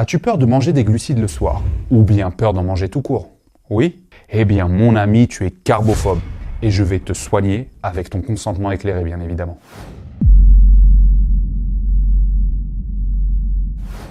As-tu peur de manger des glucides le soir? Ou bien peur d'en manger tout court? Oui? Eh bien mon ami, tu es carbophobe. Et je vais te soigner avec ton consentement éclairé, bien évidemment.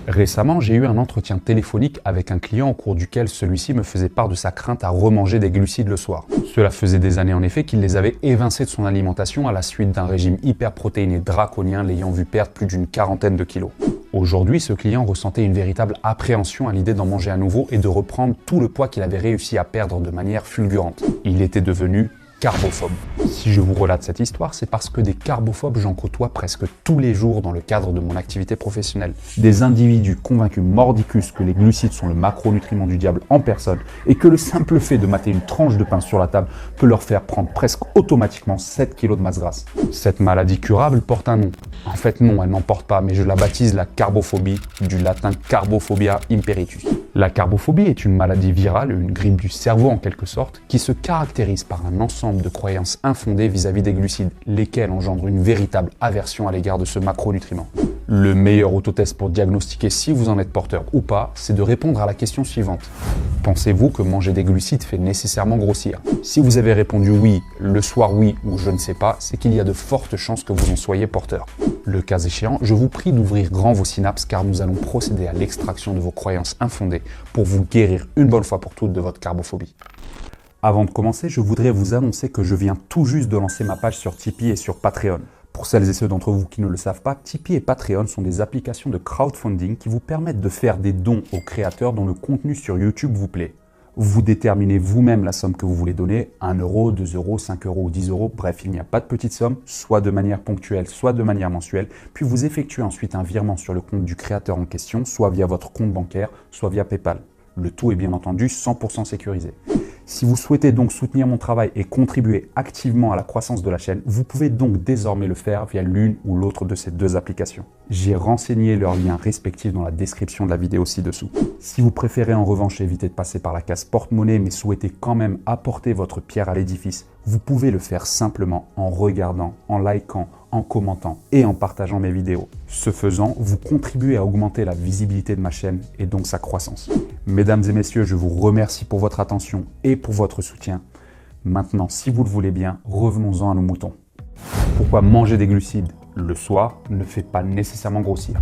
Récemment, j'ai eu un entretien téléphonique avec un client au cours duquel celui-ci me faisait part de sa crainte à remanger des glucides le soir. Cela faisait des années en effet qu'il les avait évincés de son alimentation à la suite d'un régime hyperprotéiné draconien l'ayant vu perdre plus d'une quarantaine de kilos. Aujourd'hui, ce client ressentait une véritable appréhension à l'idée d'en manger à nouveau et de reprendre tout le poids qu'il avait réussi à perdre de manière fulgurante. Il était devenu carbophobe. Si je vous relate cette histoire, c'est parce que des carbophobes, j'en côtoie presque tous les jours dans le cadre de mon activité professionnelle. Des individus convaincus mordicus que les glucides sont le macronutriment du diable en personne et que le simple fait de mater une tranche de pain sur la table peut leur faire prendre presque automatiquement 7 kg de masse grasse. Cette maladie curable porte un nom. En fait non, elle n'en porte pas, mais je la baptise la carbophobie, du latin carbophobia imperitus. La carbophobie est une maladie virale, une grippe du cerveau en quelque sorte, qui se caractérise par un ensemble de croyances infondées vis-à-vis des glucides, lesquelles engendrent une véritable aversion à l'égard de ce macronutriment. Le meilleur autotest pour diagnostiquer si vous en êtes porteur ou pas, c'est de répondre à la question suivante. Pensez-vous que manger des glucides fait nécessairement grossir? Si vous avez répondu oui, le soir oui ou je ne sais pas, c'est qu'il y a de fortes chances que vous en soyez porteur. Le cas échéant, je vous prie d'ouvrir grand vos synapses car nous allons procéder à l'extraction de vos croyances infondées pour vous guérir une bonne fois pour toutes de votre carbophobie. Avant de commencer, je voudrais vous annoncer que je viens tout juste de lancer ma page sur Tipeee et sur Patreon. Pour celles et ceux d'entre vous qui ne le savent pas, Tipeee et Patreon sont des applications de crowdfunding qui vous permettent de faire des dons aux créateurs dont le contenu sur YouTube vous plaît. Vous déterminez vous-même la somme que vous voulez donner, 1 euro, 2 euros, 5 euros ou 10 euros, bref, il n'y a pas de petite somme, soit de manière ponctuelle, soit de manière mensuelle, puis vous effectuez ensuite un virement sur le compte du créateur en question, soit via votre compte bancaire, soit via PayPal. Le tout est bien entendu 100% sécurisé. Si vous souhaitez donc soutenir mon travail et contribuer activement à la croissance de la chaîne, vous pouvez donc désormais le faire via l'une ou l'autre de ces deux applications. J'ai renseigné leurs liens respectifs dans la description de la vidéo ci-dessous. Si vous préférez en revanche éviter de passer par la case porte-monnaie mais souhaitez quand même apporter votre pierre à l'édifice, vous pouvez le faire simplement en regardant, en likant, en commentant et en partageant mes vidéos. Ce faisant, vous contribuez à augmenter la visibilité de ma chaîne et donc sa croissance. Mesdames et messieurs, je vous remercie pour votre attention et pour votre soutien. Maintenant, si vous le voulez bien, revenons-en à nos moutons. Pourquoi manger des glucides le soir ne fait pas nécessairement grossir?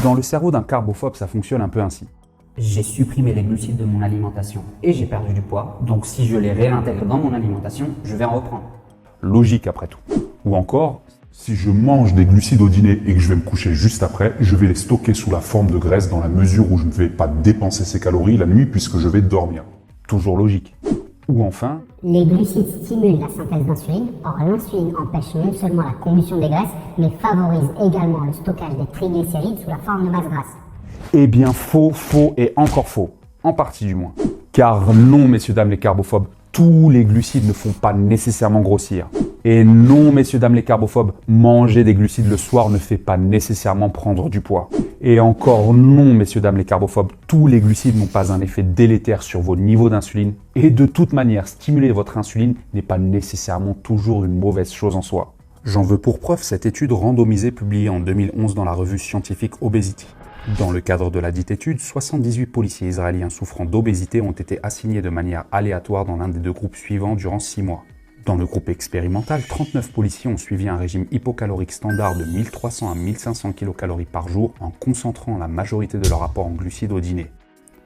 Dans le cerveau d'un carbophobe, ça fonctionne un peu ainsi. J'ai supprimé les glucides de mon alimentation et j'ai perdu du poids, donc si je les réintègre dans mon alimentation, je vais en reprendre. Logique après tout. Ou encore, si je mange des glucides au dîner et que je vais me coucher juste après, je vais les stocker sous la forme de graisse dans la mesure où je ne vais pas dépenser ces calories la nuit puisque je vais dormir. toujours logique. Ou enfin, les glucides stimulent la synthèse d'insuline. Or, l'insuline empêche non seulement la combustion des graisses, mais favorise également le stockage des triglycérides sous la forme de masse grasse. eh bien faux, faux et encore faux. En partie du moins. Car non, messieurs, dames les carbophobes, tous les glucides ne font pas nécessairement grossir. Et non, messieurs, dames les carbophobes, manger des glucides le soir ne fait pas nécessairement prendre du poids. Et encore non, messieurs, dames les carbophobes, tous les glucides n'ont pas un effet délétère sur vos niveaux d'insuline. Et de toute manière, stimuler votre insuline n'est pas nécessairement toujours une mauvaise chose en soi. J'en veux pour preuve cette étude randomisée publiée en 2011 dans la revue scientifique Obesity. Dans le cadre de la dite étude, 78 policiers israéliens souffrant d'obésité ont été assignés de manière aléatoire dans l'un des deux groupes suivants durant 6 mois. Dans le groupe expérimental, 39 policiers ont suivi un régime hypocalorique standard de 1300 à 1500 kcal par jour en concentrant la majorité de leur apport en glucides au dîner.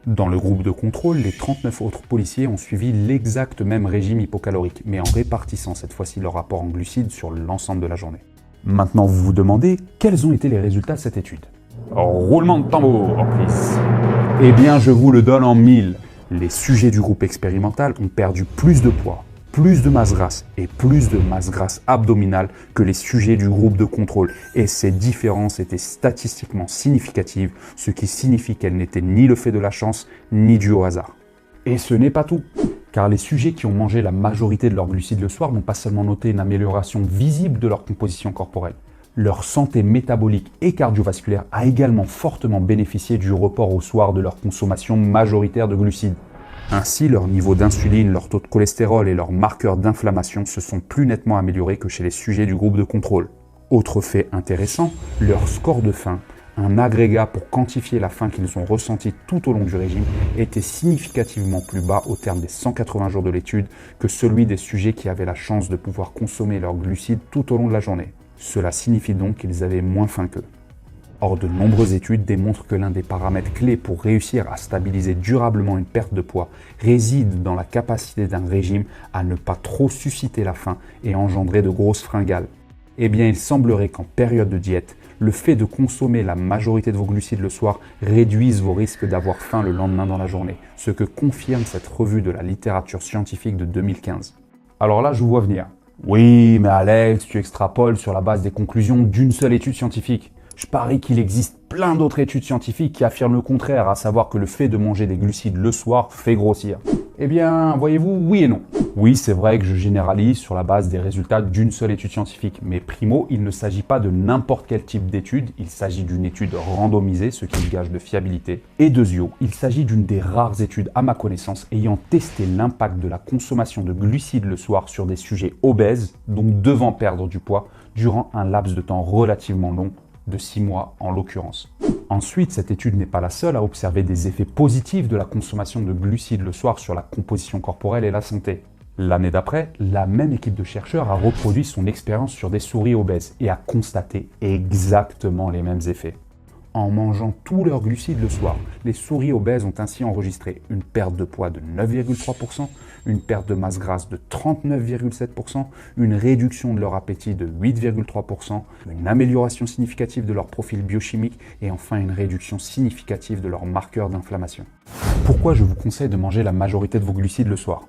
Dans le groupe de contrôle, les 39 autres policiers ont suivi l'exact même régime hypocalorique, mais en répartissant cette fois-ci leur apport en glucides sur l'ensemble de la journée. Maintenant, vous vous demandez quels ont été les résultats de cette étude. Roulement de tambour, please. Eh bien, je vous le donne en 1000. Les sujets du groupe expérimental ont perdu plus de poids, plus de masse grasse et plus de masse grasse abdominale que les sujets du groupe de contrôle. Et ces différences étaient statistiquement significatives, ce qui signifie qu'elles n'étaient ni le fait de la chance, ni dues au hasard. Et ce n'est pas tout, car les sujets qui ont mangé la majorité de leurs glucides le soir n'ont pas seulement noté une amélioration visible de leur composition corporelle. Leur santé métabolique et cardiovasculaire a également fortement bénéficié du report au soir de leur consommation majoritaire de glucides. Ainsi, leur niveau d'insuline, leur taux de cholestérol et leurs marqueurs d'inflammation se sont plus nettement améliorés que chez les sujets du groupe de contrôle. Autre fait intéressant, leur score de faim, un agrégat pour quantifier la faim qu'ils ont ressentie tout au long du régime était significativement plus bas au terme des 180 jours de l'étude que celui des sujets qui avaient la chance de pouvoir consommer leurs glucides tout au long de la journée. Cela signifie donc qu'ils avaient moins faim qu'eux. Or, de nombreuses études démontrent que l'un des paramètres clés pour réussir à stabiliser durablement une perte de poids réside dans la capacité d'un régime à ne pas trop susciter la faim et engendrer de grosses fringales. Eh bien, il semblerait qu'en période de diète, le fait de consommer la majorité de vos glucides le soir réduise vos risques d'avoir faim le lendemain dans la journée, ce que confirme cette revue de la littérature scientifique de 2015. Alors là, je vous vois venir. Oui, mais Alex, tu extrapoles sur la base des conclusions d'une seule étude scientifique. Je parie qu'il existe plein d'autres études scientifiques qui affirment le contraire, à savoir que le fait de manger des glucides le soir fait grossir. Eh bien, voyez-vous, oui et non. Oui, c'est vrai que je généralise sur la base des résultats d'une seule étude scientifique, mais primo, il ne s'agit pas de n'importe quel type d'étude, il s'agit d'une étude randomisée, ce qui gage de fiabilité. Et deuxièmement, il s'agit d'une des rares études à ma connaissance ayant testé l'impact de la consommation de glucides le soir sur des sujets obèses, donc devant perdre du poids, durant un laps de temps relativement long, de 6 mois en l'occurrence. Ensuite, cette étude n'est pas la seule à observer des effets positifs de la consommation de glucides le soir sur la composition corporelle et la santé. L'année d'après, la même équipe de chercheurs a reproduit son expérience sur des souris obèses et a constaté exactement les mêmes effets. En mangeant tous leurs glucides le soir, les souris obèses ont ainsi enregistré une perte de poids de 9,3%, une perte de masse grasse de 39,7%, une réduction de leur appétit de 8,3%, une amélioration significative de leur profil biochimique et enfin une réduction significative de leurs marqueurs d'inflammation. Pourquoi je vous conseille de manger la majorité de vos glucides le soir ?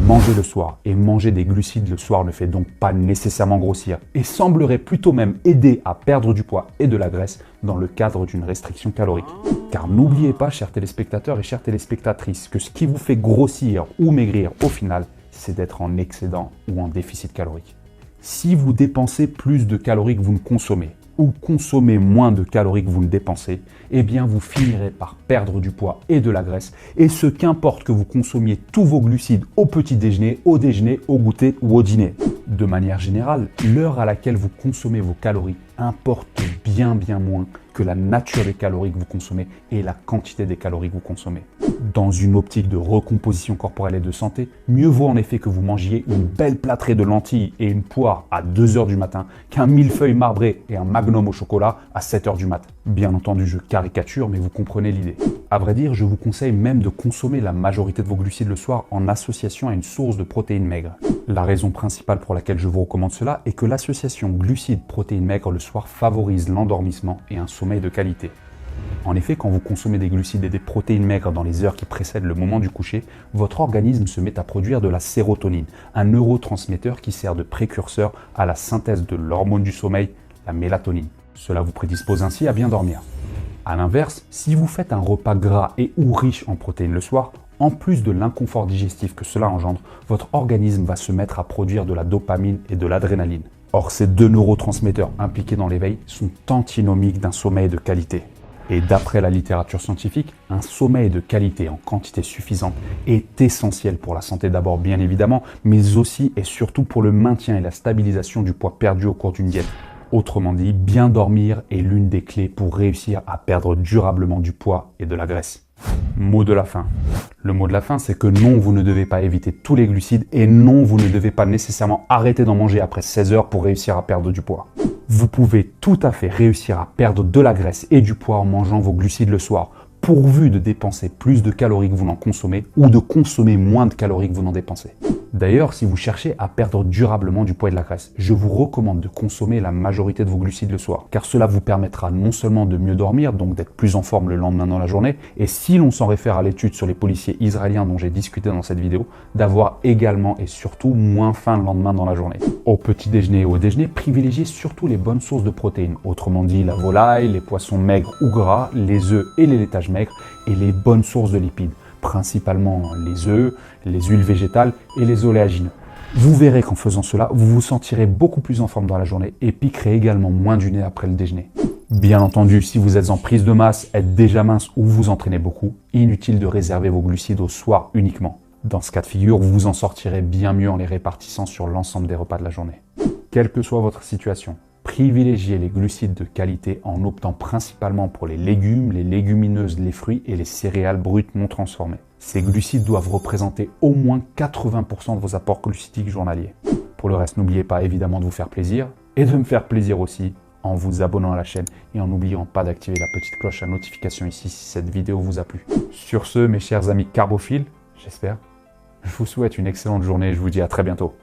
Manger le soir et manger des glucides le soir ne fait donc pas nécessairement grossir et semblerait plutôt même aider à perdre du poids et de la graisse dans le cadre d'une restriction calorique. Car n'oubliez pas, chers téléspectateurs et chères téléspectatrices, que ce qui vous fait grossir ou maigrir au final, c'est d'être en excédent ou en déficit calorique. Si vous dépensez plus de calories que vous ne consommez, ou consommez moins de calories que vous ne dépensez, eh bien vous finirez par perdre du poids et de la graisse, et ce qu'importe que vous consommiez tous vos glucides au petit déjeuner, au goûter ou au dîner. De manière générale, l'heure à laquelle vous consommez vos calories importe bien moins que la nature des calories que vous consommez et la quantité des calories que vous consommez. Dans une optique de recomposition corporelle et de santé, mieux vaut en effet que vous mangiez une belle plâtrée de lentilles et une poire à 2 h du matin qu'un millefeuille marbré et un magnum au chocolat à 7 h du matin. Bien entendu, je caricature, mais vous comprenez l'idée. À vrai dire, je vous conseille même de consommer la majorité de vos glucides le soir en association à une source de protéines maigres. La raison principale pour laquelle je vous recommande cela est que l'association glucides-protéines maigres le soir favorise l'endormissement et un sommeil de qualité. En effet, quand vous consommez des glucides et des protéines maigres dans les heures qui précèdent le moment du coucher, votre organisme se met à produire de la sérotonine, un neurotransmetteur qui sert de précurseur à la synthèse de l'hormone du sommeil, la mélatonine. Cela vous prédispose ainsi à bien dormir. A l'inverse, si vous faites un repas gras et ou riche en protéines le soir, en plus de l'inconfort digestif que cela engendre, votre organisme va se mettre à produire de la dopamine et de l'adrénaline. Or, ces deux neurotransmetteurs impliqués dans l'éveil sont antinomiques d'un sommeil de qualité. Et d'après la littérature scientifique, un sommeil de qualité en quantité suffisante est essentiel pour la santé d'abord bien évidemment, mais aussi et surtout pour le maintien et la stabilisation du poids perdu au cours d'une diète. Autrement dit, bien dormir est l'une des clés pour réussir à perdre durablement du poids et de la graisse. Mot de la fin. Le mot de la fin, c'est que non, vous ne devez pas éviter tous les glucides et non, vous ne devez pas nécessairement arrêter d'en manger après 16 heures pour réussir à perdre du poids. Vous pouvez tout à fait réussir à perdre de la graisse et du poids en mangeant vos glucides le soir, pourvu de dépenser plus de calories que vous n'en consommez ou de consommer moins de calories que vous n'en dépensez. D'ailleurs, si vous cherchez à perdre durablement du poids et de la graisse, je vous recommande de consommer la majorité de vos glucides le soir, car cela vous permettra non seulement de mieux dormir, donc d'être plus en forme le lendemain dans la journée, et si l'on s'en réfère à l'étude sur les policiers israéliens dont j'ai discuté dans cette vidéo, d'avoir également et surtout moins faim le lendemain dans la journée. Au petit déjeuner et au déjeuner, privilégiez surtout les bonnes sources de protéines, autrement dit la volaille, les poissons maigres ou gras, les œufs et les laitages maigres, et les bonnes sources de lipides, principalement les œufs, les huiles végétales et les oléagineux. Vous verrez qu'en faisant cela, vous vous sentirez beaucoup plus en forme dans la journée et piquerez également moins du nez après le déjeuner. Bien entendu, si vous êtes en prise de masse, êtes déjà mince ou vous entraînez beaucoup, inutile de réserver vos glucides au soir uniquement. Dans ce cas de figure, vous vous en sortirez bien mieux en les répartissant sur l'ensemble des repas de la journée. Quelle que soit votre situation, Privilégiez les glucides de qualité en optant principalement pour les légumes, les légumineuses, les fruits et les céréales brutes non transformées. Ces glucides doivent représenter au moins 80% de vos apports glucidiques journaliers. Pour le reste, n'oubliez pas évidemment de vous faire plaisir et de me faire plaisir aussi en vous abonnant à la chaîne et en n'oubliant pas d'activer la petite cloche à notification ici si cette vidéo vous a plu. Sur ce, mes chers amis carbophiles, j'espère, je vous souhaite une excellente journée et je vous dis à très bientôt.